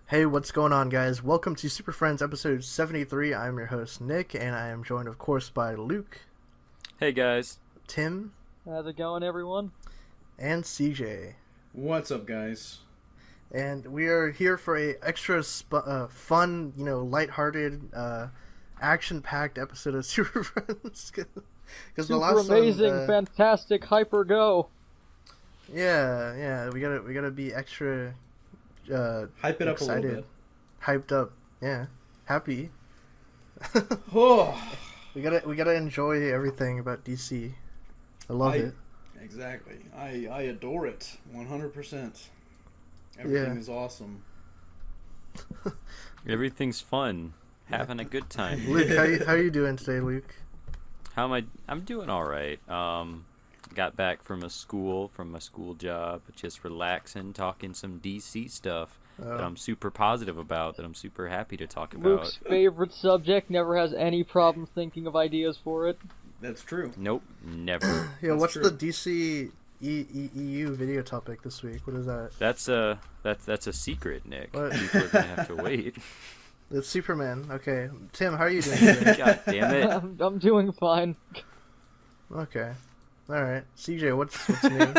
Hey, what's going on, guys? Welcome to Superfriends episode 73. I'm your host, Nick, and I am joined, of course, by Luke, Hey guys. Tim, How's it going, everyone? and CJ. What's up, guys? And we are here for a extra fun, lighthearted, action-packed episode of Superfriends. Because the last amazing, one, fantastic, hyper go. yeah, we gotta be extra. Hype it up excited, a little bit. hyped up, yeah, happy. Oh, we gotta enjoy everything about DC. I love it. Exactly. I adore it 100%. Everything is awesome. Everything's fun. Having a good time. Luke, how you doing today, Luke? How am I? I'm doing all right. Got back from my school job, just relaxing, talking some DC stuff that I'm super positive about, that I'm super happy to talk about. Luke's favorite subject, never has any problem thinking of ideas for it. That's true. Nope, never. Yeah, That's what's true. the DC EU video topic this week? What is that? That's a secret, Nick. What? People are gonna have to wait. It's Superman. Okay, Tim, how are you doing today? God damn it. I'm doing fine. Okay, all right. CJ, what's new?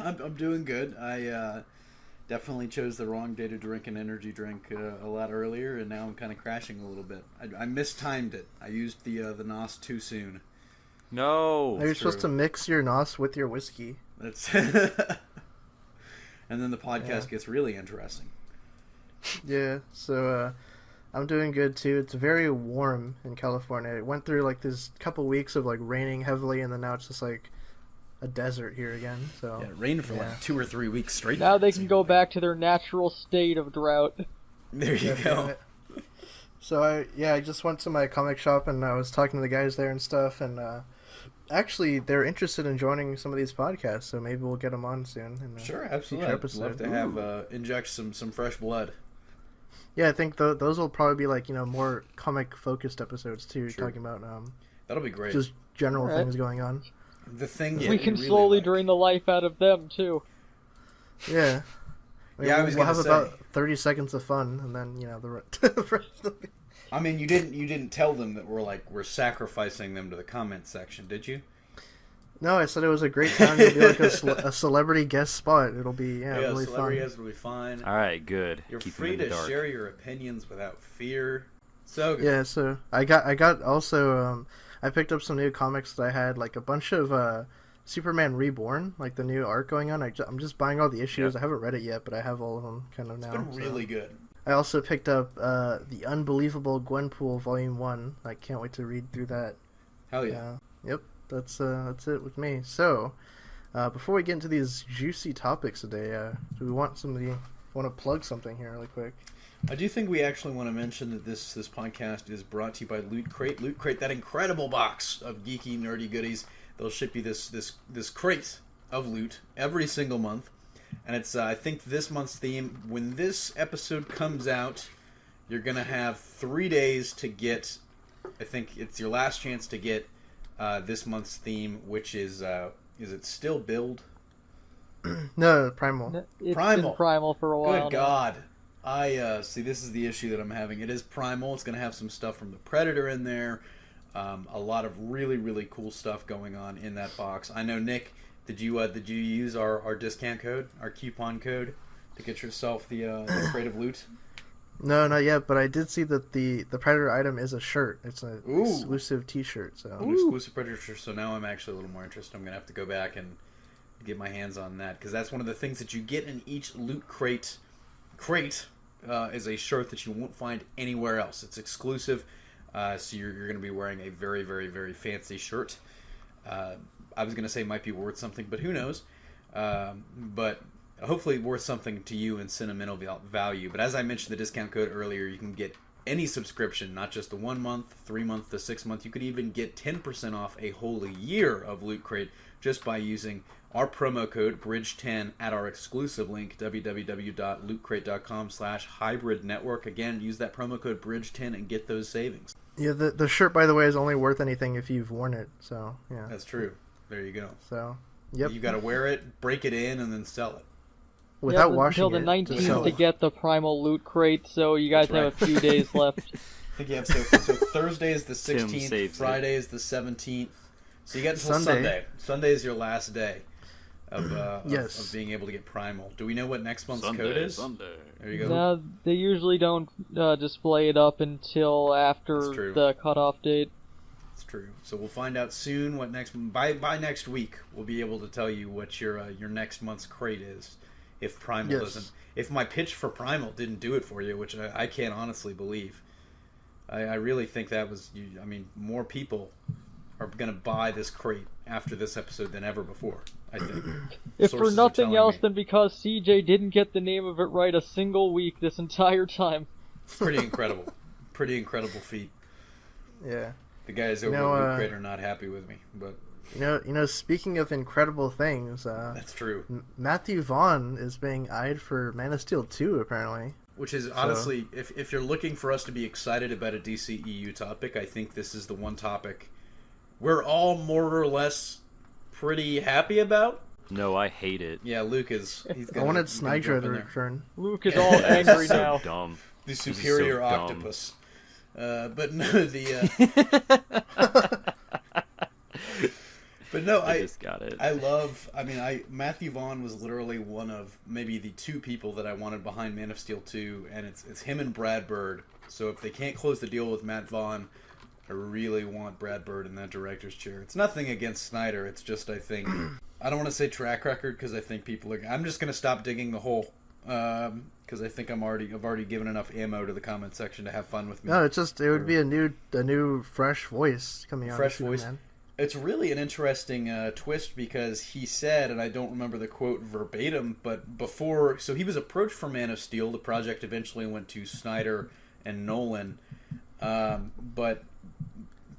I'm doing good. I definitely chose the wrong day to drink an energy drink a lot earlier, and now I'm kind of crashing a little bit. I mistimed it. I used the NOS too soon. No. Are you supposed to mix your NOS with your whiskey? That's and then the podcast Yeah. gets really interesting. Yeah. So I'm doing good too. It's very warm in California. It went through like this couple weeks of like raining heavily, and then now it's just like a desert here again. So Yeah, it rained for Yeah. like 2 or 3 weeks straight. Now they can go back to their natural state of drought. There you Yeah, go. So I just went to my comic shop and I was talking to the guys there and stuff, and actually they're interested in joining some of these podcasts, so maybe we'll get them on soon. In a Sure, absolutely. future I'd episode. love to have inject some fresh blood. Yeah, I think those will probably be like more comic focused episodes too, Sure. talking about That'll be great. just general Alright. things going on. The thing we can really slowly like. drain the life out of them, too. Yeah. Yeah, I was we'll gonna have say. about 30 seconds of fun, and then the rest of it. I mean, you didn't tell them that we're sacrificing them to the comment section, did you? No, I said it was a great time to be like a celebrity guest spot. It'll be really celebrity fun. guys will be fine. All right, good. You're Keep 'em free in the to dark. share your opinions without fear. So good. Yeah, so I got also I picked up some new comics that I had, like a bunch of Superman Reborn, like the new arc going on. I'm just buying all the issues. Yep. I haven't read it yet, but I have all of them kind of now. It's been so. really good. I also picked up the Unbelievable Gwenpool Volume 1. I can't wait to read through that. Hell yeah. Yep, that's it with me. So, before we get into these juicy topics today, do we want to plug something here really quick? I do think we actually want to mention that this podcast is brought to you by Loot Crate. Loot Crate, that incredible box of geeky, nerdy goodies. They'll ship you this crate of loot every single month. And it's, I think, this month's theme. When this episode comes out, you're going to have 3 days to get, I think it's your last chance to get this month's theme, which is it still Build? No, Primal. It's Primal. been Primal for a while Good God. I see, this is the issue that I'm having. It is Primal. It's going to have some stuff from the Predator in there. A lot of really, really cool stuff going on in that box. I know, Nick, did you use our discount code, our coupon code, to get yourself the creative loot? No, not yet, but I did see that the Predator item is a shirt. It's an Ooh. exclusive T-shirt. So An exclusive Predator, so now I'm actually a little more interested. I'm going to have to go back and get my hands on that, because that's one of the things that you get in each Loot Crate is a shirt that you won't find anywhere else. It's exclusive, so you're going to be wearing a very, very, very fancy shirt. I was going to say might be worth something, but who knows? But hopefully worth something to you in sentimental value. But as I mentioned the discount code earlier, you can get any subscription, not just the 1 month, 3 month, the 6 month. You could even get 10% off a whole year of Loot Crate just by using our promo code BRIDGE10 at our exclusive link, www.lootcrate.com/hybrid network. Again, use that promo code BRIDGE10 and get those savings. yeah, the shirt, by the way, is only worth anything if you've worn it. So yeah, That's true. There you go. so yep. You got to wear it, break it in, and then sell it. without yeah, washing until the it. 19th So- to get the primal loot crate, so you guys That's have a few days left. I think you have so Thursday is the Tim 16th, saves Friday is the 17th. So you get until Sunday. Sunday. Sunday is your last day of Yes. of being able to get Primal. Do we know what next month's Sunday, code is? Sunday. There you go. No, they usually don't display it up until That's after true. the cutoff date. It's true. So we'll find out soon what next by next week we'll be able to tell you what your next month's crate is. If Primal Yes. doesn't, if my pitch for Primal didn't do it for you, which I can't honestly believe. I really think that was. I mean, more people are going to buy this crate after this episode than ever before. I think. If for Sources are nothing telling else me. than because CJ didn't get the name of it right a single week this entire time. Pretty incredible. Pretty incredible feat. Yeah. The guys over know, at Loot Crate are not happy with me, but You know. Speaking of incredible things, that's true. Matthew Vaughn is being eyed for Man of Steel 2, apparently. Which is honestly, if you're looking for us to be excited about a DCEU topic, I think this is the one topic we're all more or less pretty happy about. No, I hate it. Yeah, Luke is. I wanted Snyder to return. Luke is all angry So now. dumb. The This is superior so dumb. octopus. But no, the. But no, I just got it. I love. I mean, Matthew Vaughn was literally one of maybe the two people that I wanted behind Man of Steel 2, and it's him and Brad Bird. So if they can't close the deal with Matt Vaughn, I really want Brad Bird in that director's chair. It's nothing against Snyder. It's just I think I don't want to say track record because I think people are. I'm just gonna stop digging the hole because I think I've already given enough ammo to the comment section to have fun with me. No, it would be a new fresh voice coming out. Fresh of voice. Superman. It's really an interesting twist because he said, and I don't remember the quote verbatim, but before, so he was approached for Man of Steel. The project eventually went to Snyder and Nolan, but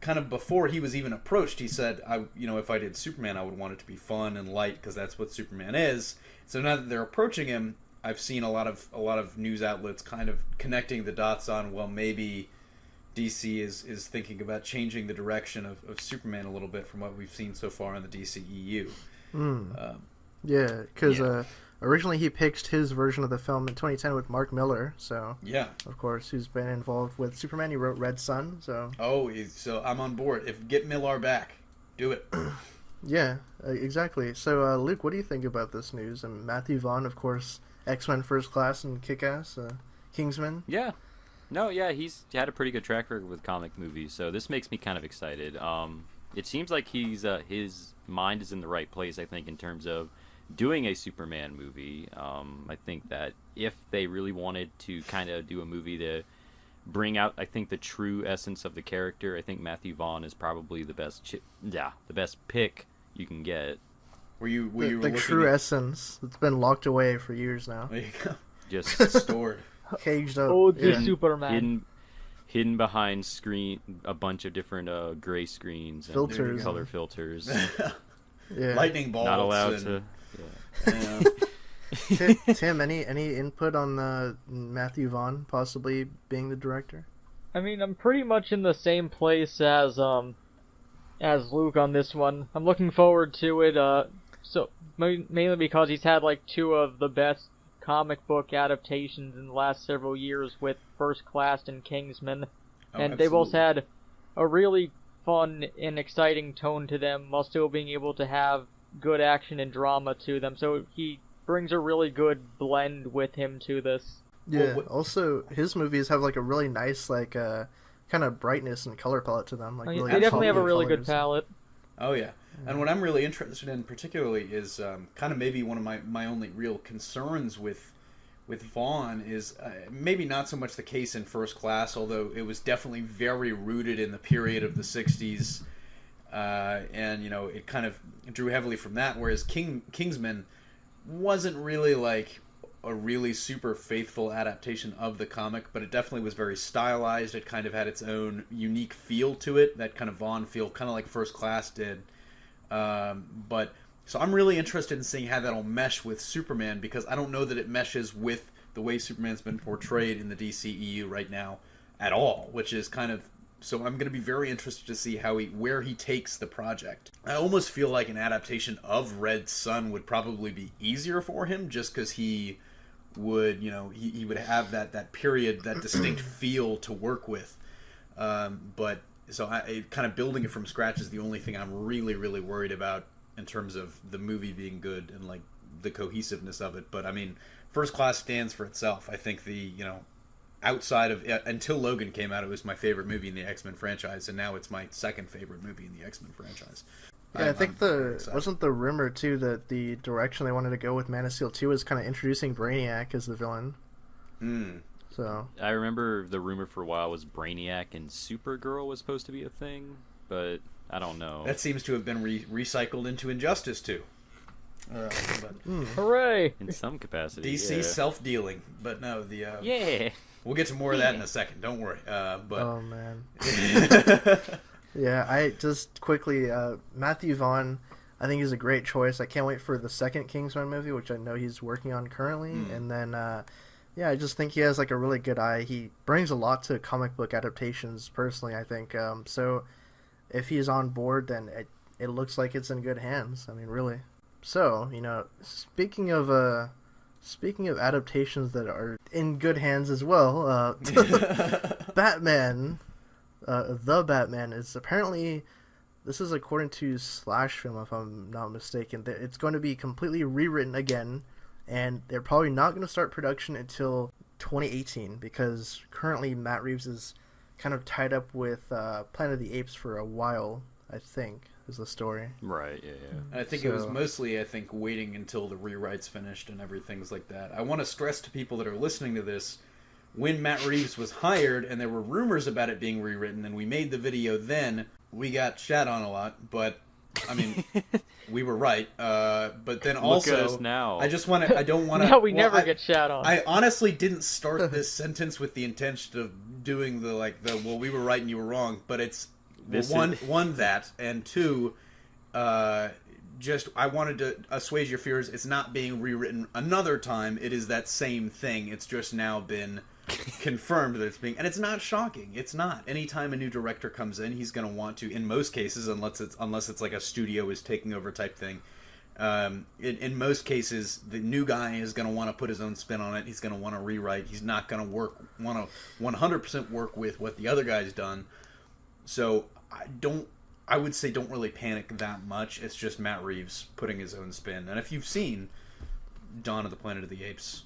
kind of before he was even approached, he said, if I did Superman, I would want it to be fun and light because that's what Superman is. So now that they're approaching him, I've seen a lot of news outlets kind of connecting the dots on, well, maybe DC is thinking about changing the direction of Superman a little bit from what we've seen so far in the DCEU. Yeah, because Yeah. originally he pitched his version of the film in 2010 with Mark Miller, so Yeah. of course who's been involved with Superman. He wrote Red Sun, so So I'm on board. Get Millar back. Do it. yeah, exactly. So Luke, what do you think about this news? And Matthew Vaughn, of course, X-Men First Class and Kick-Ass, Kingsman. Yeah. No, yeah, he's had a pretty good track record with comic movies, so this makes me kind of excited. It seems like his mind is in the right place, I think, in terms of doing a Superman movie. I think that if they really wanted to kind of do a movie to bring out, I think, the true essence of the character, I think Matthew Vaughn is probably the best the best pick you can get. Were you The looking true at, essence. It's been locked away for years now, There you go. Just Stored. caged up. Oh, the yeah. Superman. hidden behind a bunch of different gray screens and Filters. color filters. Yeah. Lightning bolts. Not allowed and, to. Tim, any input on Matthew Vaughn possibly being the director? I mean, I'm pretty much in the same place as Luke on this one. I'm looking forward to it. So mainly because he's had like two of the best comic book adaptations in the last several years with First Class and Kingsman, and they both absolutely. had a really fun and exciting tone to them while still being able to have good action and drama to them. So he brings a really good blend with him to this. Yeah. Well, Also, his movies have like a really nice kind of brightness and color palette to them. Like really They definitely have a poppy really good colors. palette. Oh yeah, and what I'm really interested in particularly is kind of maybe one of my only real concerns with Vaughn is maybe not so much the case in First Class, although it was definitely very rooted in the period of the '60s, and it kind of drew heavily from that. Whereas Kingsman wasn't really like a really super faithful adaptation of the comic, but it definitely was very stylized. It kind of had its own unique feel to it, that kind of Vaughn feel, kind of like First Class did. But so I'm really interested in seeing how that'll mesh with Superman, because I don't know that it meshes with the way Superman's been portrayed in the DCEU right now at all, which is kind of So I'm going to be very interested to see where he takes the project. I almost feel like an adaptation of Red Sun would probably be easier for him, just because he would, he would have that period, that distinct feel to work with. But so kind of building it from scratch is the only thing I'm really, really worried about in terms of the movie being good and like the cohesiveness of it. But I mean, First Class stands for itself. I think outside of until Logan came out, it was my favorite movie in the X-Men franchise, and now it's my second favorite movie in the X-Men franchise. Yeah, I think wasn't the rumor too that the direction they wanted to go with Man of Steel 2 was kind of introducing Brainiac as the villain. So I remember the rumor for a while was Brainiac and Supergirl was supposed to be a thing, but I don't know. That seems to have been recycled into Injustice too. Hooray! In some capacity, DC self-dealing, but no, yeah. We'll get to more of that in a second. Don't worry. Oh man. Yeah, I just quickly Matthew Vaughn. I think he's a great choice. I can't wait for the second Kingsman movie, which I know he's working on currently. And then, I just think he has like a really good eye. He brings a lot to comic book adaptations. Personally, I think so. If he's on board, then it looks like it's in good hands. I mean, really. So speaking of adaptations that are in good hands as well, Batman, the Batman is apparently, this is according to Slash Film, if I'm not mistaken, that it's going to be completely rewritten again, and they're probably not going to start production until 2018 because currently Matt Reeves is kind of tied up with Planet of the Apes for a while, I think. Is the story. Right, yeah. And I think it was mostly, waiting until the rewrites finished and everything's like that. I want to stress to people that are listening to this, when Matt Reeves was hired and there were rumors about it being rewritten and we made the video then, we got shat on a lot, but, I mean, we were right. But then also, look at us now. I don't want to... No, we never get shat on. I honestly didn't start this sentence with the intention of doing well, we were right and you were wrong, but it's... One that, and two, I wanted to assuage your fears. It's not being rewritten another time. It is that same thing. It's just now been confirmed that it's being, and it's not shocking. It's not. Anytime a new director comes in, he's going to want to, in most cases, unless it's like a studio is taking over type thing. In most cases, the new guy is going to want to put his own spin on it. He's going to want to rewrite. He's not going to want to 100% work with what the other guy's done. So I would say don't really panic that much. It's just Matt Reeves putting his own spin. And if you've seen Dawn of the Planet of the Apes,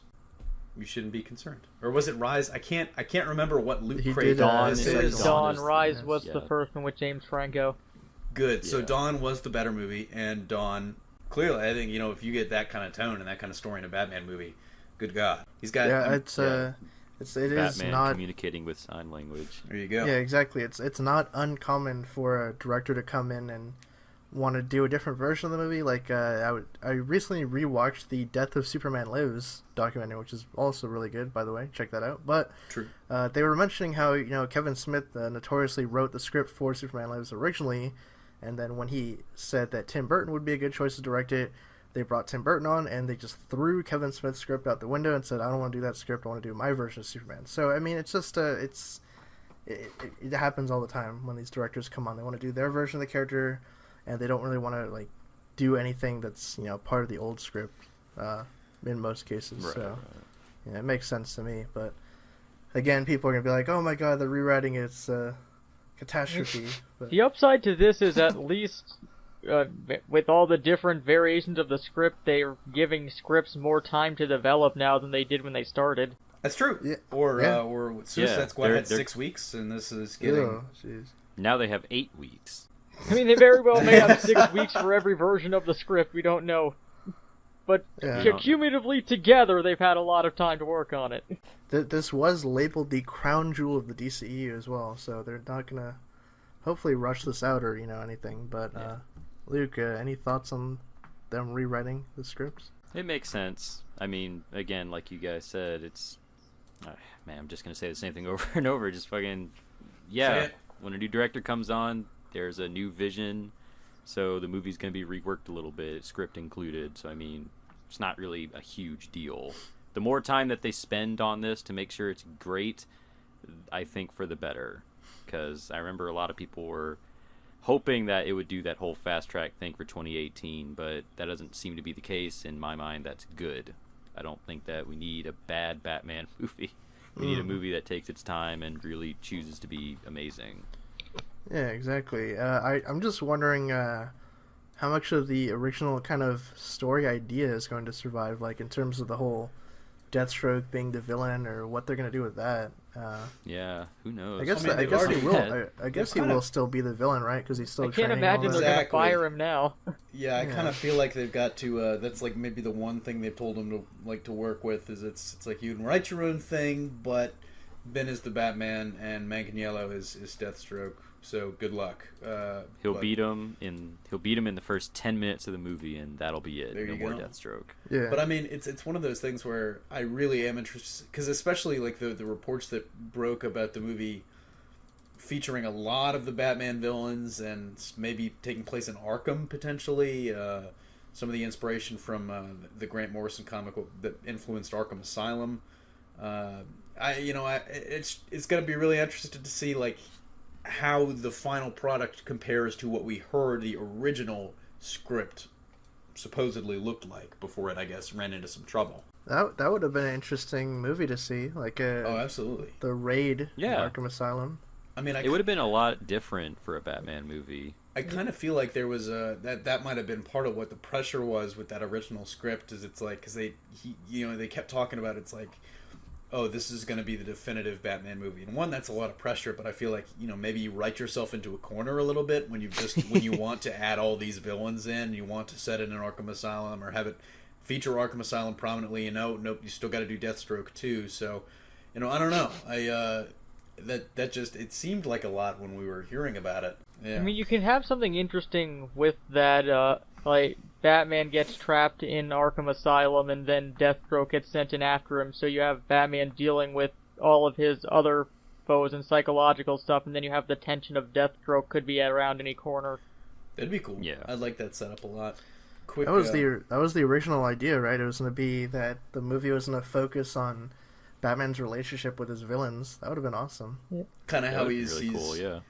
you shouldn't be concerned. Or was it Rise? I can't remember what Luke Craig is. Dawn. Rise was the first one with James Franco. Good. So Dawn was the better movie, and Dawn, clearly, I think, if you get that kind of tone and that kind of story in a Batman movie, good God. He's got... Yeah, it Batman is not communicating with sign language. There you go. Yeah, exactly. It's not uncommon for a director to come in and want to do a different version of the movie. Like I recently rewatched the Death of Superman Lives documentary, which is also really good, by the way. Check that out. But True. They were mentioning how Kevin Smith notoriously wrote the script for Superman Lives originally, and then when he said that Tim Burton would be a good choice to direct it, they brought Tim Burton on, and they just threw Kevin Smith's script out the window and said, I don't want to do that script, I want to do my version of Superman. So, I mean, it's just, it happens all the time when these directors come on. They want to do their version of the character, and they don't really want to, do anything that's, part of the old script, in most cases. Right. So, it makes sense to me. But, again, people are going to be like, oh my god, they're rewriting it, it's a catastrophe. But... The upside to this is at least... with all the different variations of the script, they're giving scripts more time to develop now than they did when they started. That's true. Yeah. Or Suicide Squad had 6 weeks, and this is getting... Now they have 8 weeks. I mean, they very well may have 6 weeks for every version of the script, we don't know. But cumulatively together, they've had a lot of time to work on it. This was labeled the crown jewel of the DCEU as well, so they're not going to hopefully rush this out or, anything, but... Luke, any thoughts on them rewriting the scripts? It makes sense. I mean, again, like you guys said, it's... man, I'm just going to say the same thing over and over. Just fucking... Yeah, when a new director comes on, there's a new vision, so the movie's going to be reworked a little bit, script included. So, I mean, it's not really a huge deal. The more time that they spend on this to make sure it's great, I think for the better. because I remember a lot of people were hoping that it would do that whole fast track thing for 2018, but that doesn't seem to be the case. In my mind, that's good. I don't think that we need a bad Batman movie. We need a movie that takes its time and really chooses to be amazing. Yeah, exactly. I'm just wondering how much of the original kind of story idea is going to survive, like in terms of the whole Deathstroke being the villain, or what they're going to do with that. Yeah, who knows? I guess he will. I guess he will still be the villain, right? Because he's still. I can't training imagine they're going to fire him now. Yeah, I kind of feel like they've got to. That's like maybe the one thing they told him to work with is it's like you can write your own thing, but Ben is the Batman and Manganiello is Deathstroke. So good luck. He'll beat him in the first 10 minutes of the movie, and that'll be it. No more Deathstroke. Yeah. But I mean, it's one of those things where I really am interested, because especially like the reports that broke about the movie featuring a lot of the Batman villains and maybe taking place in Arkham potentially. Some of the inspiration from the Grant Morrison comic that influenced Arkham Asylum. It's going to be really interesting to see like how the final product compares to what we heard the original script supposedly looked like before it, I guess, ran into some trouble. That would have been an interesting movie to see, like absolutely, the raid in Arkham Asylum. I mean, it would have been a lot different for a Batman movie. I kind of feel like there was that might have been part of what the pressure was with that original script. Is it's like because they kept talking about it's like, oh, this is going to be the definitive Batman movie. And one, that's a lot of pressure, but I feel like, maybe you write yourself into a corner a little bit when you want to add all these villains in, you want to set it in Arkham Asylum or have it feature Arkham Asylum prominently, nope, you still got to do Deathstroke too. So, I don't know. That just, it seemed like a lot when we were hearing about it. Yeah. I mean, you can have something interesting with that, like Batman gets trapped in Arkham Asylum and then Deathstroke gets sent in after him, so you have Batman dealing with all of his other foes and psychological stuff, and then you have the tension of Deathstroke could be around any corner. That'd be cool. Yeah. I'd like that setup a lot. That was the original idea, right? It was going to be that the movie was going to focus on Batman's relationship with his villains. That would have been awesome. Yeah. Kind of how he's really cool, yeah.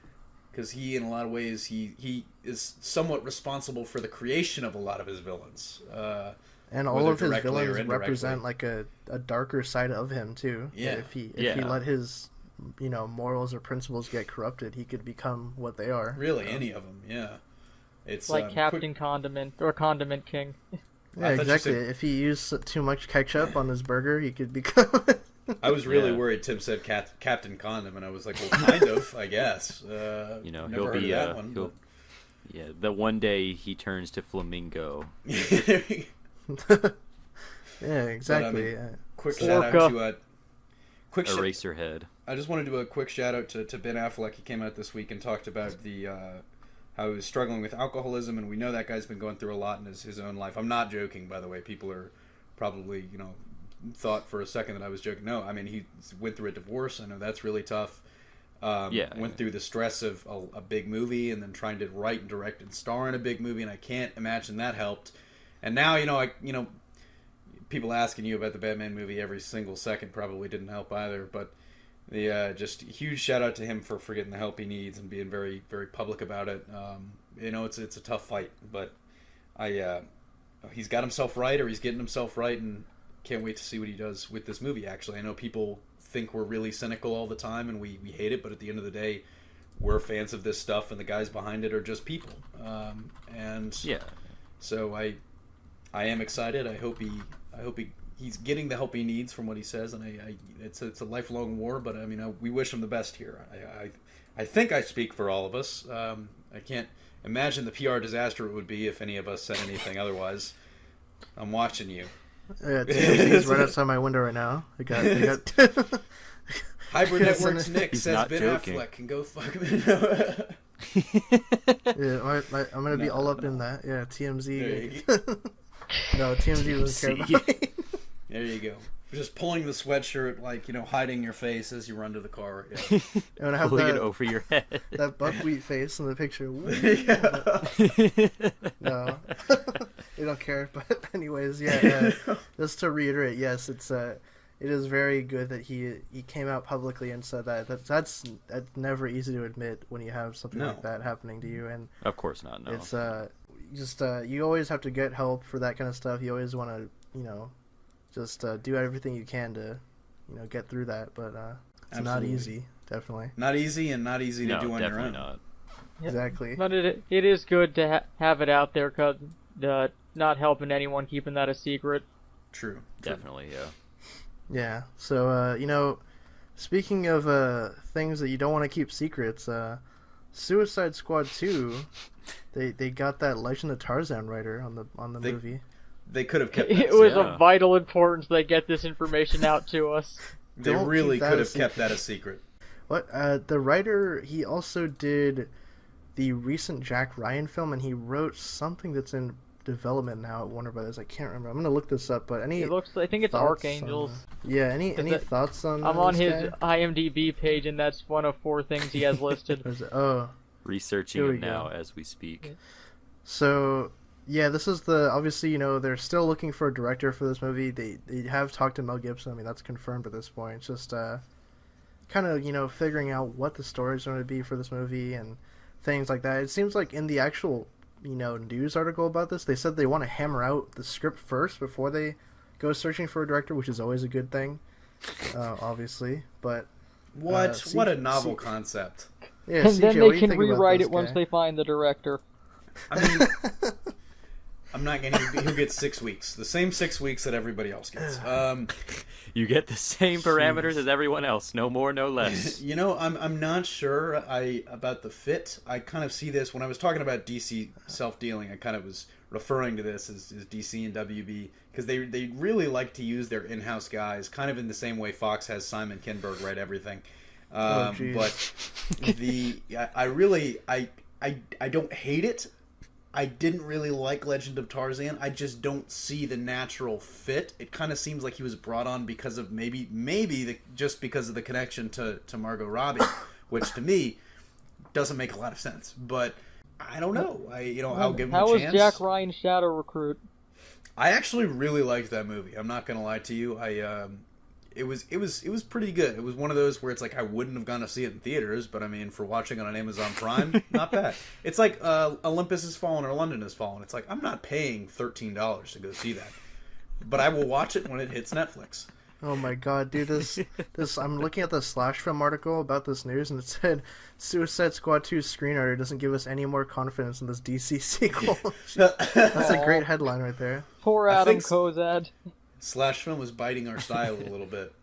Because he, in a lot of ways, he is somewhat responsible for the creation of a lot of his villains. And all of his villains represent like a darker side of him too. Yeah. If he let his morals or principles get corrupted, he could become what they are. Really, any of them, yeah. It's like Captain Condiment or Condiment King. Yeah, exactly. If he used too much ketchup on his burger, he could become. I was really worried Tim said Captain Condom, and I was like, well, kind of, I guess. He'll be the one day he turns to Flamingo. Yeah, exactly. Quick shout out to Eraserhead. I just want to do a quick shout out to Ben Affleck. He came out this week and talked about how he was struggling with alcoholism, and we know that guy's been going through a lot in his own life. I'm not joking, by the way. People are probably thought for a second that I was joking. No, I mean, he went through a divorce. I know that's really tough. Went through the stress of a big movie and then trying to write and direct and star in a big movie, and I can't imagine that helped. And now, people asking you about the Batman movie every single second probably didn't help either. But just huge shout out to him for getting the help he needs and being very, very public about it. It's a tough fight, but he's got himself right, or he's getting himself right, and can't wait to see what he does with this movie. Actually, I know people think we're really cynical all the time and we hate it, but at the end of the day, we're fans of this stuff, and the guys behind it are just people. So I am excited. I hope he's getting the help he needs from what he says, and it's a lifelong war. But I mean, we wish him the best here. I think I speak for all of us. I can't imagine the PR disaster it would be if any of us said anything otherwise. I'm watching you. Yeah, TMZ's right outside my window right now. They got Hybrid Networks Nick says Ben Affleck can go fuck him. Yeah, I'm gonna be all up in that. Yeah, TMZ. There you go. No, TMZ doesn't care about me. There you go. Just pulling the sweatshirt, hiding your face as you run to the car. Yeah. And I have pulling it over your head. That buckwheat face in the picture. No, they don't care. But anyways, just to reiterate, yes, it's it is very good that he came out publicly and said that. That's never easy to admit when you have something like that happening to you, and of course not. No, it's just you always have to get help for that kind of stuff. You always want to just do everything you can to get through that, but it's not easy. Definitely not easy, and not easy to do on your own. Not. Exactly. But it is good to have it out there, because not helping anyone keeping that a secret. True. Definitely, yeah. Yeah. So speaking of things that you don't want to keep secrets, Suicide Squad 2, they got that Legend of Tarzan writer on the movie. They could have kept that. It was of vital importance they get this information out to us. They really could have kept that a secret. What? The writer, he also did the recent Jack Ryan film, and he wrote something that's in development now at Warner Brothers. I can't remember. I'm gonna look this up. But I think it's Archangels. Any thoughts on? I'm on his guy? IMDb page, and that's one of 4 things he has listed. Researching it now as we speak. So yeah, this is obviously they're still looking for a director for this movie. They have talked to Mel Gibson. I mean, that's confirmed at this point. It's just kind of figuring out what the story's going to be for this movie and things like that. It seems like in the actual news article about this, they said they want to hammer out the script first before they go searching for a director, which is always a good thing, obviously. But what a novel concept. Yeah, and CJ, then they can rewrite it once they find the director. I mean, I'm not getting. He'll get 6 weeks, the same 6 weeks that everybody else gets. You get the same parameters as everyone else, no more, no less. I'm not sure about the fit. I kind of see this when I was talking about DC self-dealing. I kind of was referring to this as DC and WB, because they really like to use their in-house guys, kind of in the same way Fox has Simon Kinberg write everything. But I don't hate it. I didn't really like Legend of Tarzan. I just don't see the natural fit. It kind of seems like he was brought on because of just because of the connection to Margot Robbie, which to me doesn't make a lot of sense. But I don't know. I'll give him a chance. How was Jack Ryan's Shadow Recruit? I actually really liked that movie. I'm not gonna lie to you. It was pretty good. It was one of those where it's like I wouldn't have gone to see it in theaters, but I mean, for watching on an Amazon Prime, not bad. It's like Olympus Has Fallen or London Has Fallen. It's like I'm not paying $13 to go see that, but I will watch it when it hits Netflix. Oh my god, dude! This I'm looking at the Slash Film article about this news, and it said Suicide Squad 2 screenwriter doesn't give us any more confidence in this DC sequel. That's a great headline right there. Poor Adam Kozad. Slash Film was biting our style a little bit.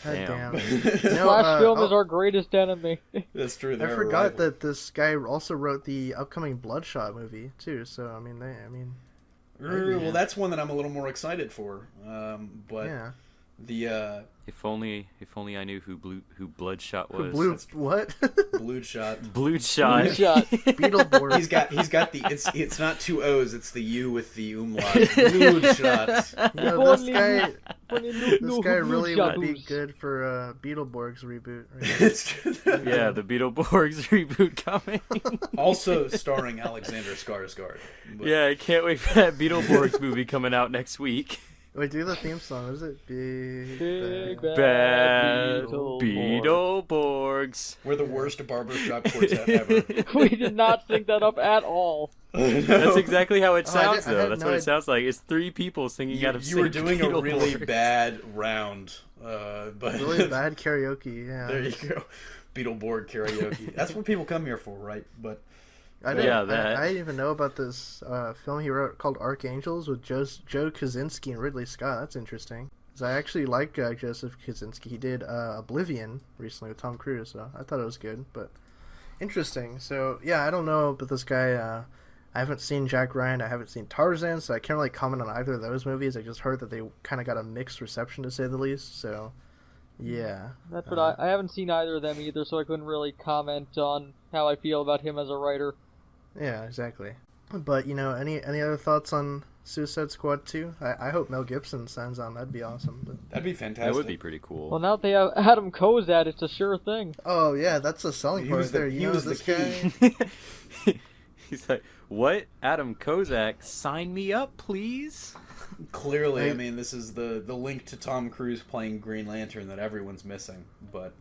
Damn. Slash Film is our greatest enemy. That's true. I forgot that this guy also wrote the upcoming Bloodshot movie too. So I mean, well, that's one that I'm a little more excited for. But yeah. If only I knew who Bloodshot was. What? Bloodshot. Beetleborg. He's got the it's not 2 O's, it's the U with the umlaut. Bloodshot. This guy really would be good for Beetleborg's reboot. Right? Yeah, the Beetleborgs reboot coming. Also starring Alexander Skarsgård. Yeah, I can't wait for that Beetleborgs movie coming out next week. Wait, do the theme song. What is it? Big Bad Beetleborgs. We're the worst barbershop quartet ever. We did not sync that up at all. That's exactly how it sounds, though. That's what it sounds like. It's 3 people singing out of sync. You were doing a really bad round. But really bad karaoke, yeah. There you go. Beetleborg karaoke. That's what people come here for, right? But I didn't even know about this film he wrote called Archangels with Joe Kosinski and Ridley Scott. That's interesting. Because I actually like Joseph Kosinski. He did Oblivion recently with Tom Cruise, so I thought it was good. But interesting. So, yeah, I don't know about this guy. I haven't seen Jack Ryan. I haven't seen Tarzan, so I can't really comment on either of those movies. I just heard that they kind of got a mixed reception, to say the least. So, yeah. That's what I haven't seen either of them either, so I couldn't really comment on how I feel about him as a writer. Yeah, exactly. But, any other thoughts on Suicide Squad 2? I hope Mel Gibson signs on. That'd be awesome. But... That'd be fantastic. That would be pretty cool. Well, now that they have Adam Kozad, it's a sure thing. Oh, yeah, that's a selling point there. He was this the guy... He's like, what? Adam Kozak, sign me up, please? clearly, I mean, this is the link to Tom Cruise playing Green Lantern that everyone's missing. But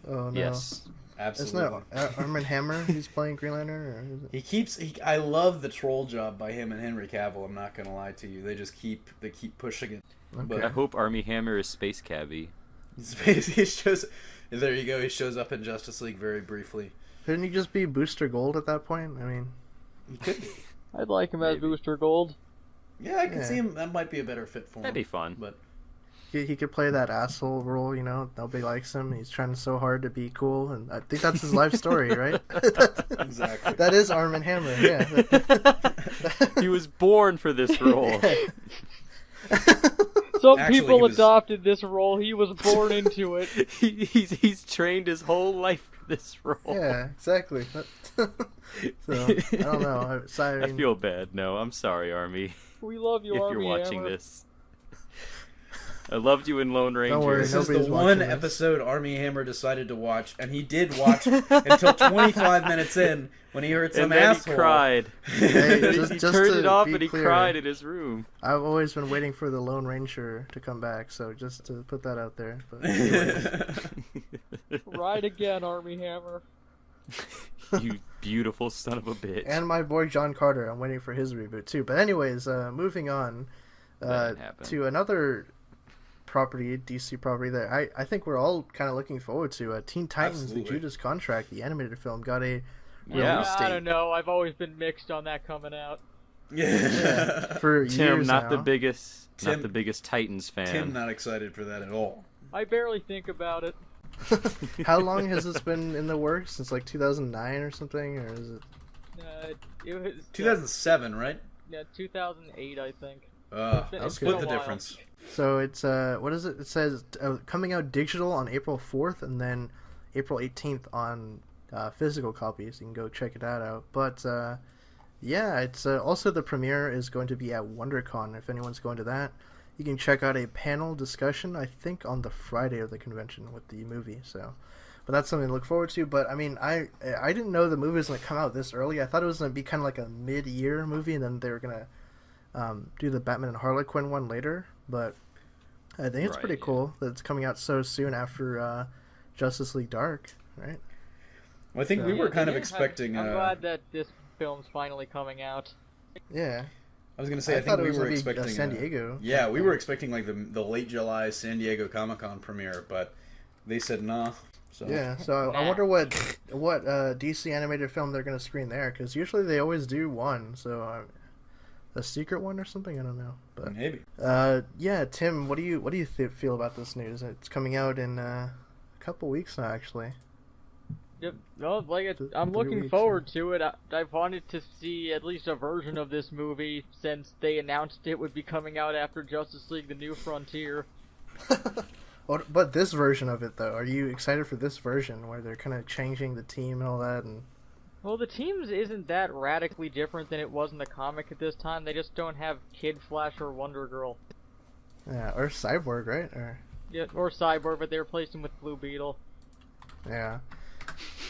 Oh no. Yes. absolutely, Isn't that Armand Hammer who's playing Green Lantern? Or is it... I love the troll job by him and Henry Cavill. I'm not gonna lie to you. They keep pushing it. Okay. I hope Army Hammer is Space Cabbie. He shows. There you go. He shows up in Justice League very briefly. Couldn't he just be Booster Gold at that point? I mean, He could be. I'd like him as Maybe. Booster Gold. Yeah, I can see him. That might be a better fit for him. That'd be fun. But he could play that asshole role, you know. Nobody likes him. He's trying so hard to be cool, and I think that's his life story, right? exactly. That is Armand Hammer, yeah. He was born for this role. Some Actually, people he was- adopted this role. He was born into it. He's trained his whole life for this role. Yeah, exactly. So, I don't know. I feel bad. No, I'm sorry, Army. We love you, If Army you're watching Hammer. this. I loved you in Lone Ranger. worry, This is the Nobody's one watching this. episode Army Hammer decided to watch, and he did watch until 25 minutes in when he heard some and then asshole. he cried. Hey, He just turned to it off be and he clear, cried in his room. I've always been waiting for the Lone Ranger to come back, so just to put that out there. But anyways. Right again, Army Hammer. You beautiful son of a bitch. And my boy John Carter, I'm waiting for his reboot too. But anyways, moving on That happened. to another property, DC property that I think we're all kind of looking forward to. Teen Titans: Absolutely. The Judas Contract, the animated film, got a Yeah. release I date don't know. I've always been mixed on that coming out. Yeah. for Tim, years not now. the biggest Titans fan. Tim not excited for that at all. I barely think about it. How long has this been in the works? Since like 2009 or something, or is it? It was 2007, right? yeah, 2008, I think. I'll It's split been the a while. difference. So it's what is it? It says coming out digital on April 4th and then April 18th on physical copies. You can go check that out. But yeah, it's also the premiere is going to be at WonderCon. If anyone's going to that, you can check out a panel discussion. I think on the Friday of the convention with the movie. So, but that's something to look forward to. But I mean, I didn't know the movie was going to come out this early. I thought it was going to be kind of like a mid-year movie, and then they were going to do the Batman and Harley Quinn one later, but I think it's Right, pretty yeah. cool that it's coming out so soon after Justice League Dark, right? Well, I think we were kind of Yeah, expecting. I'm glad that this film's finally coming out. Yeah, I was going to say, I thought think it we was were gonna be, expecting San Diego. Yeah, we were expecting like the late July San Diego Comic-Con premiere, but they said nah. So Yeah, so I Nah. wonder what DC animated film they're gonna screen there, because usually they always do one. So a secret one or something, I don't know. But maybe. yeah, Tim, what do you feel about this news? It's coming out in a couple weeks now, actually. Yep. No, like I'm 3 looking weeks, forward to it. I've wanted to see at least a version of this movie since they announced it would be coming out after Justice League: The New Frontier. But this version of it, though, are you excited for this version where they're kind of changing the team and all that? And Well, the teams isn't that radically different than it was in the comic at this time. They just don't have Kid Flash or Wonder Girl. yeah, or Cyborg, right? Or Cyborg, but they replaced him with Blue Beetle. Yeah,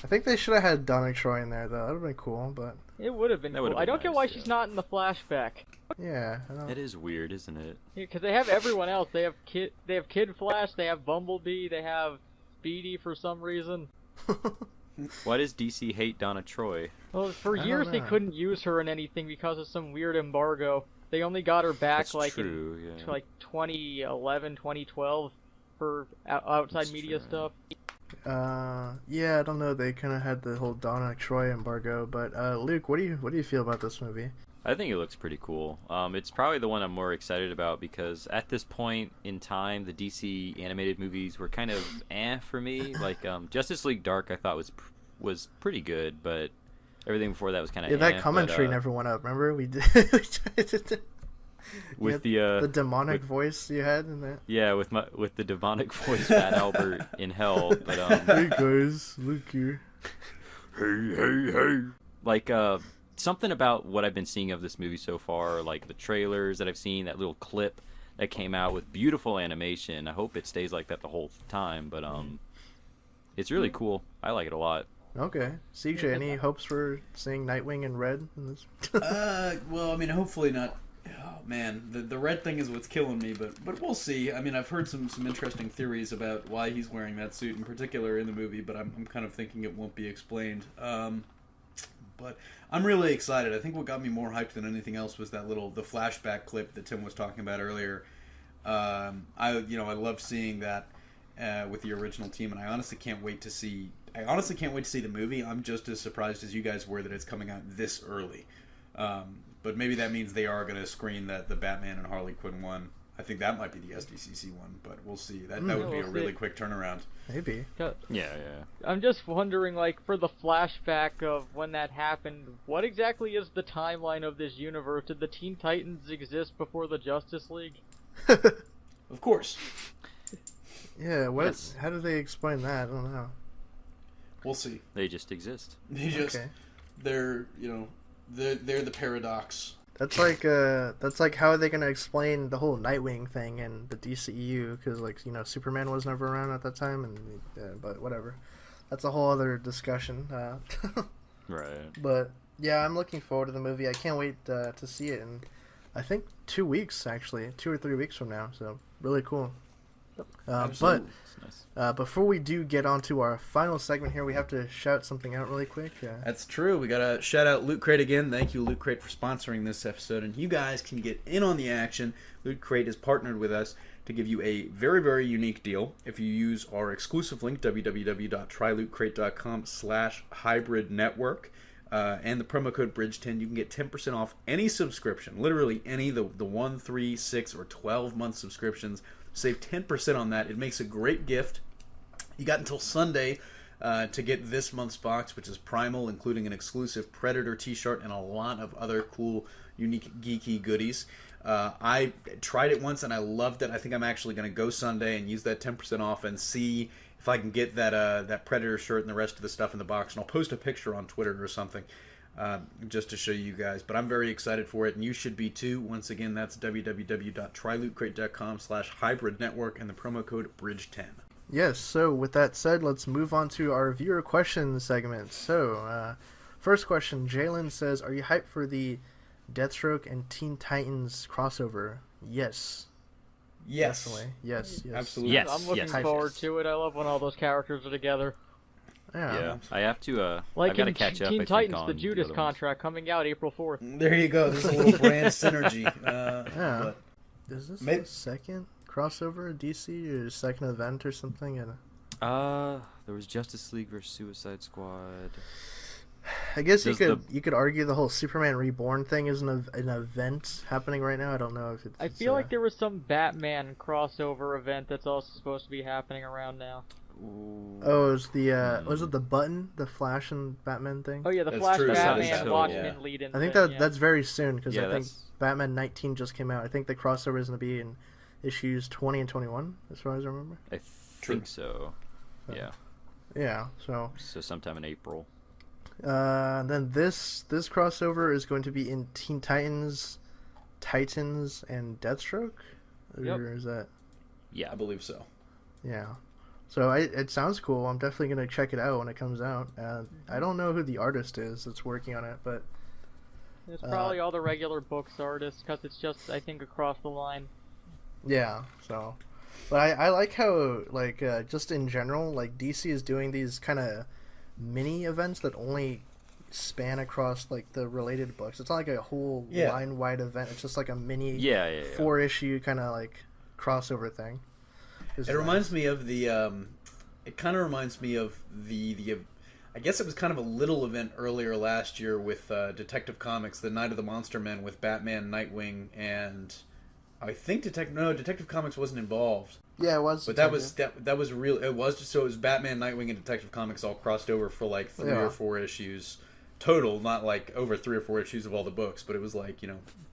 I think they should have had Donna Troy in there, though. That would have been cool. But It would have been That cool. would've I been don't get nice, why yeah. she's not in the flashback. yeah, I don't... It is weird, isn't it? Because they have everyone else. They have Kid Flash. They have Bumblebee. They have Speedy for some reason. Why does DC hate Donna Troy? Well, for I don't years they know. couldn't use her in anything because of some weird embargo. They only got her back That's like true, in yeah. like 2011, 2012 for outside That's media true. stuff. yeah, I don't know. They kind of had the whole Donna Troy embargo. But Luke, what do you feel about this movie? I think it looks pretty cool. It's probably the one I'm more excited about because at this point in time, the DC animated movies were kind of for me. Like Justice League Dark, I thought was pretty good, but everything before that was kind of Yeah, that commentary never went up. Remember we did we tried to with the demonic voice you had in that. yeah with the demonic voice Fat Albert in hell. But Hey guys, Luke here. hey, like something about what I've been seeing of this movie so far, like the trailers that I've seen, that little clip that came out with beautiful animation. I hope it stays like that the whole time, but it's really cool. I like it a lot. Okay, CJ, any hopes for seeing Nightwing in red in this? Well, I mean, hopefully not Oh man, the red thing is what's killing me, but we'll see. I mean, I've heard some interesting theories about why he's wearing that suit in particular in the movie, but I'm kind of thinking it won't be explained. But I'm really excited. I think what got me more hyped than anything else was the flashback clip that Tim was talking about earlier. I loved seeing that with the original team, and I honestly can't wait to see the movie. I'm just as surprised as you guys were that it's coming out this early. But maybe that means they are going to screen the Batman and Harley Quinn one. I think that might be the SDCC one, but we'll see. That would be a really quick turnaround. Maybe. Yeah. I'm just wondering, like, for the flashback of when that happened, what exactly is the timeline of this universe? Did the Teen Titans exist before the Justice League? Of course. Yeah, how do they explain that? I don't know. We'll see. They just exist. They're the paradox. That's like how are they gonna explain the whole Nightwing thing in the DCEU? Because Superman was never around at that time, but whatever. That's a whole other discussion. Right. But yeah, I'm looking forward to the movie. I can't wait to see it in, I think 2 weeks actually, 2 or 3 weeks from now. So really cool. But before we do get on to our final segment here, we have to shout something out really quick. That's true. We got to shout out Loot Crate again. Thank you, Loot Crate, for sponsoring this episode. And you guys can get in on the action. Loot Crate has partnered with us to give you a very, very unique deal. If you use our exclusive link, www.trylootcrate.com/hybridnetwork, and the promo code BRIDGE10, you can get 10% off any subscription. Literally any, the 1, 3, 6, or 12-month subscriptions. Save 10% on that. It makes a great gift. You got until Sunday to get this month's box, which is Primal, including an exclusive Predator t-shirt and a lot of other cool, unique, geeky goodies. I tried it once and I loved it. I think I'm actually going to go Sunday and use that 10% off and see if I can get that Predator shirt and the rest of the stuff in the box. And I'll post a picture on Twitter or something just to show you guys. But I'm very excited for it, and you should be too. Once again, that's www.trylootcrate.com/hybridnetwork and the promo code BRIDGE10. Yes, so with that said, let's move on to our viewer questions segment. So, first question, Jalen says, are you hyped for the Deathstroke and Teen Titans crossover? Yes. Yes. Definitely. Yes. Absolutely. Yes. I'm looking forward to it. I love when all those characters are together. Yeah. I have to, like I've got to catch up, Teen Titans, on the Judas other contract coming out April 4th. There you go. There's a little brand synergy. Yeah. Is this the second crossover at DC or second event or something? There was Justice League versus Suicide Squad. I guess you could argue the whole Superman Reborn thing is an event happening right now. I don't know if it's. I feel like there was some Batman crossover event that's also supposed to be happening around now. Ooh. Oh, it was was it the Flash and Batman thing? Oh yeah, the That's Flash, true. Batman, So, Watchmen lead-in. I think that's very soon because I think Batman 19 just came out. I think the crossover is going to be in issues 20 and 21, as far as I remember. I think so. Yeah. Yeah. So sometime in April. Then this crossover is going to be in Teen Titans, and Deathstroke. Or is that? Yeah, I believe so. Yeah. So it sounds cool. I'm definitely going to check it out when it comes out. I don't know who the artist is that's working on it, but... It's probably all the regular books artists, because it's just, I think, across the line. Yeah, so... But I like how, just in general, DC is doing these kind of mini events that only span across, the related books. It's not like a whole line-wide event. It's just like a mini 4-issue kind of, crossover thing. It reminds me of the. It kind of reminds me of the. I guess it was kind of a little event earlier last year with Detective Comics, the Night of the Monster Men with Batman, Nightwing, and I think Detective Comics wasn't involved. Yeah, it was. But that was real. It was just so it was Batman, Nightwing, and Detective Comics all crossed over for 3 or 4 issues total, not over 3 or 4 issues of all the books, but it was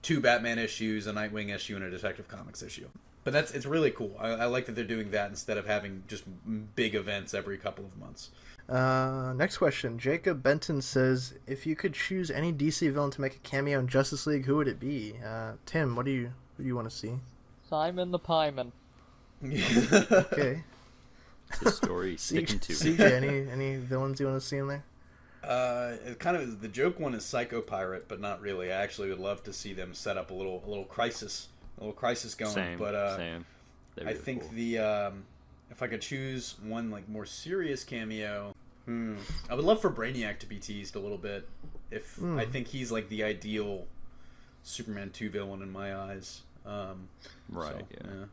2 Batman issues, a Nightwing issue, and a Detective Comics issue. But it's really cool. I like that they're doing that instead of having just big events every couple of months. Next question. Jacob Benton says, if you could choose any DC villain to make a cameo in Justice League, who would it be? Tim, who do you want to see? Simon the Pieman. Okay. It's a story sticking to. CJ, any villains you want to see in there? It kind of the joke one is Psycho Pirate, but not really. I actually would love to see them set up a little crisis going. Same. But Same. I think cool. if I could choose one like more serious cameo, I would love for Brainiac to be teased a little bit. I think he's like the ideal Superman 2 villain in my eyes. Right. So, yeah.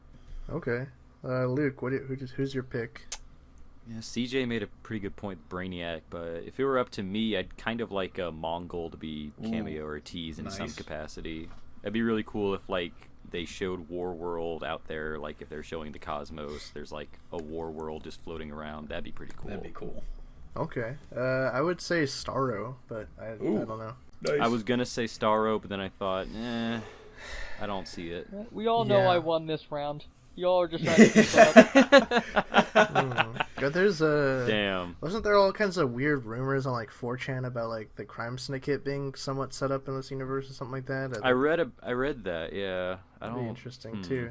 Okay. Luke, who's your pick? Yeah, CJ made a pretty good point with Brainiac, but if it were up to me, I'd kind of like a Mongol to be cameo or tease in some capacity. It'd be really cool if like they showed War World out there, like if they're showing the cosmos, there's like a War World just floating around. That'd be pretty cool. That'd be cool. Okay. I would say Starro, but I don't know. Nice. I was gonna say Starro, but then I thought, I don't see it. We all know Yeah. I won this round. Y'all are just trying to keep up. But there's Damn. Wasn't there all kinds of weird rumors on like 4chan about like the crime syndicate being somewhat set up in this universe or something like that? I read that. Yeah, That'd be interesting too.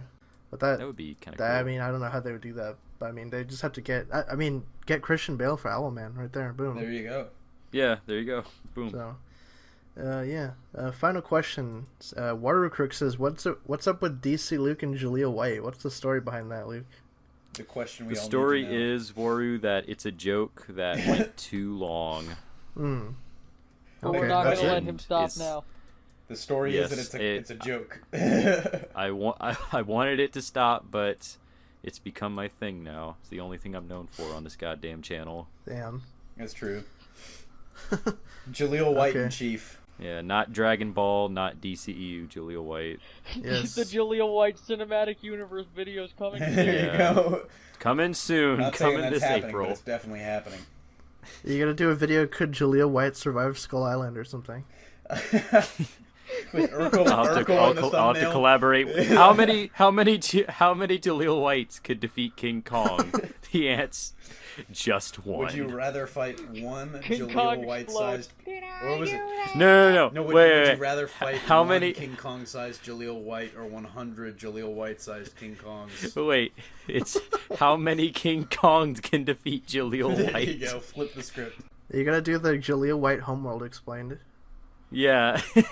But that would be kind of cool. I mean, I don't know how they would do that. But, I mean, they just have to get. I mean, get Christian Bale for Owlman right there. Boom. There you go. Yeah, there you go. Boom. So, yeah. Final question. Waru Crook says, "What's up with DC Luke and Jaleel White? What's the story behind that, Luke?" The question we The all story need to know. is, Waru, that it's a joke that went too long. But we're Okay, not going that's to it. let him stop It's- now. The story Yes, is that it's a joke. I wanted it to stop, but it's become my thing now. It's the only thing I'm known for on this goddamn channel. Damn. That's true. Jaleel White Okay. in chief. Yeah, not Dragon Ball, not DCEU, Jaleel White. Yes. The Jaleel White Cinematic Universe videos coming soon. There you go. Coming soon, Not saying coming that's this happening, April. but it's definitely happening. You gotta do a video. Could Jaleel White survive Skull Island or something? With Urkel, I'll have to, Urkel on the I'll have to thumbnail. collaborate. How many Jaleel Whites could defeat King Kong? The answer, just one. Would you rather fight one King Jaleel Kong White-sized... Or was it... No. No, would wait. you rather fight How one many? King Kong-sized Jaleel White or 100 Jaleel White-sized King Kongs? Wait, it's how many King Kongs can defeat Jaleel There White? you go. Flip the script. You gotta do the Jaleel White homeworld explained, Yeah. and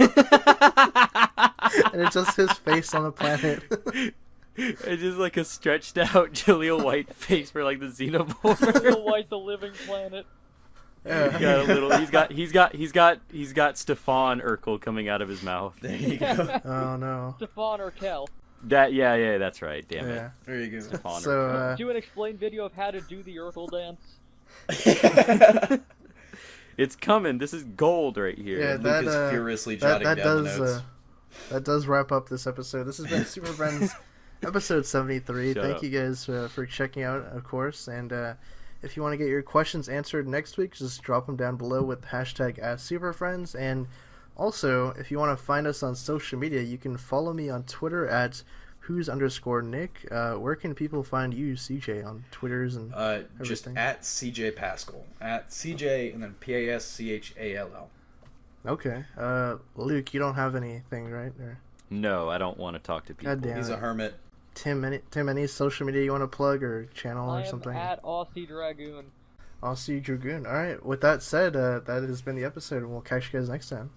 it's just his face on a planet. It's just like a stretched out Jaleel White face for like the xenomorph. Jaleel White, the living planet. Yeah. He's got a little. He's got Stefan Urkel coming out of his mouth. There you go. Oh no. Stefan Urkel. Yeah, that's right. Damn Yeah. it. There you go. Stefan So Urkel. Do an explained video of how to do the Urkel dance. It's coming. This is gold right here. Yeah, Luke is furiously jotting down the notes. That does wrap up this episode. This has been Super Friends episode 73. Shut Thank up. you guys for checking out, of course. And if you want to get your questions answered next week, just drop them down below with hashtag @Superfriends. And also, if you want to find us on social media, you can follow me on Twitter at who's_Nick. Where can people find you, CJ, on Twitters and Just everything? at CJ Pascal. At CJ and then PASCHALL. Okay. Luke, you don't have anything, right? Or No, I don't want to talk to people. God damn He's it. a hermit. Tim, any social media you want to plug or channel I or am something? at Aussie Dragoon. I'll see you, Dragoon. All right. With that said, that has been the episode, and we'll catch you guys next time.